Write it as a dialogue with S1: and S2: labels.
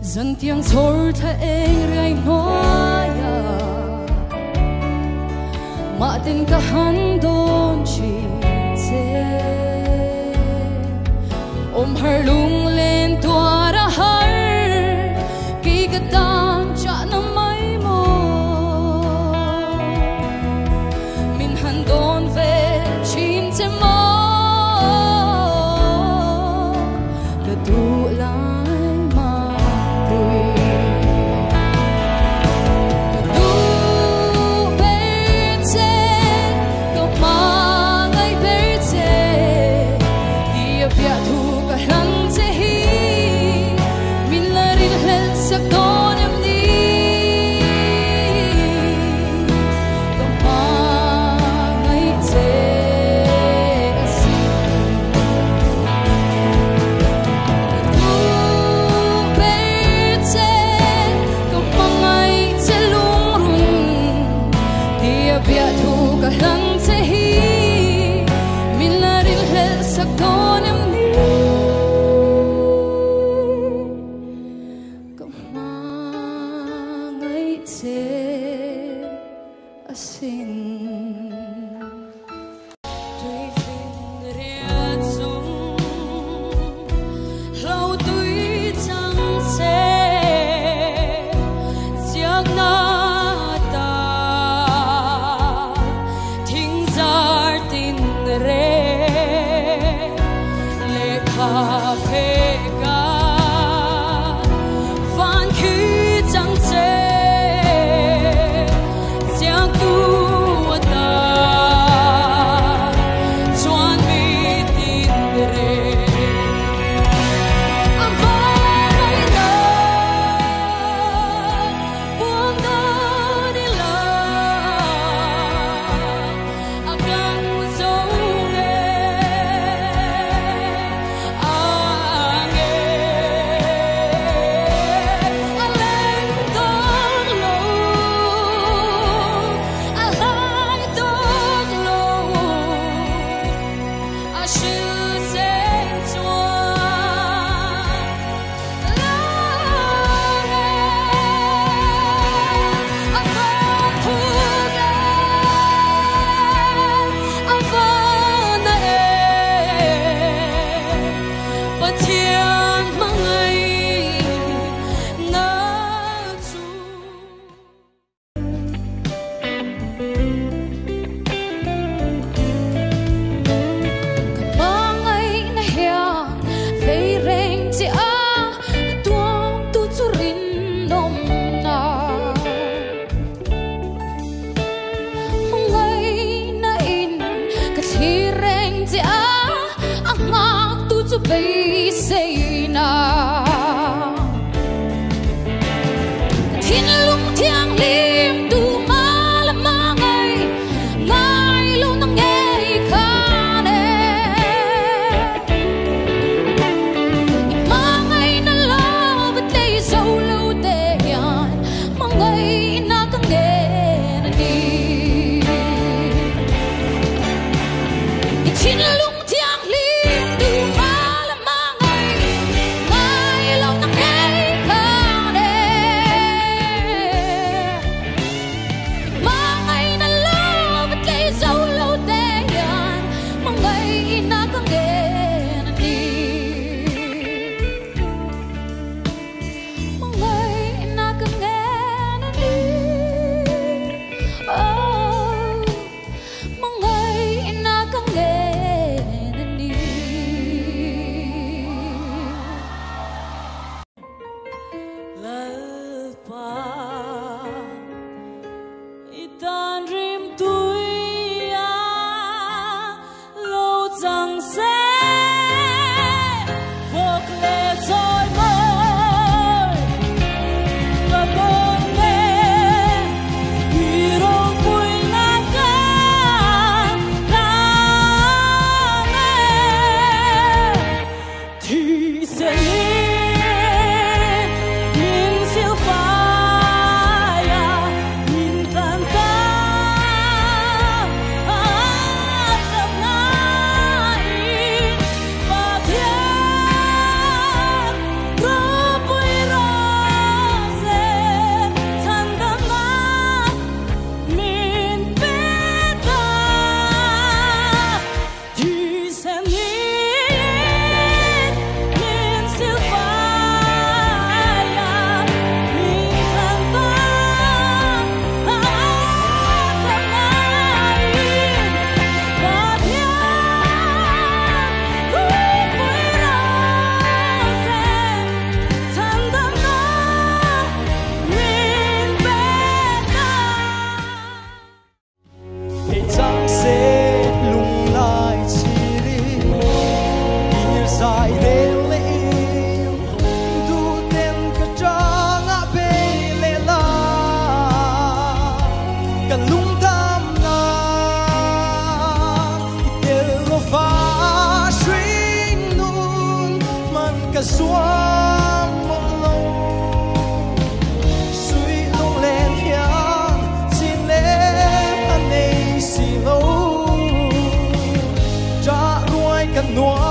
S1: Dân tiếng thổi thay anh rai nói mà tình cả hắn đôn chỉ thế ôm her lung lên tua ra her kỳ cái tan chả nằm mấy mồ mình hắn đôn về chim thế mơ cái tu lại mà vui cái tu bên trên có mà ngay bên trên dia bia thu cả lăng thế hi mình là đi lên sắc đón em đi có mà ngay thế si tu bên trên có mà ngay thế lung rung dia bia thu cả lăng thế hi mình là đi lên sắc đón em đi có mà ngay thế xin tuy phiền riêng dung lâu tuy chẳng sẽ giấc na ta thính giar tin re lệ kha phê ca van khi chẳng sẽ giấc tu ta choan mi tin re am vai na buông ta đi la am lang dấu nghe a nghe a lên tóc lâu a lại tóc lâu a sư sẽ choan bay say na thiên lung thiang lim tu ma la ma ngay lâu nang nghe kha ne ma ngay na lo but lay so lâu te yan ma ngay na kang nghe na đi thiên lung thiang lim tu ma
S2: nuo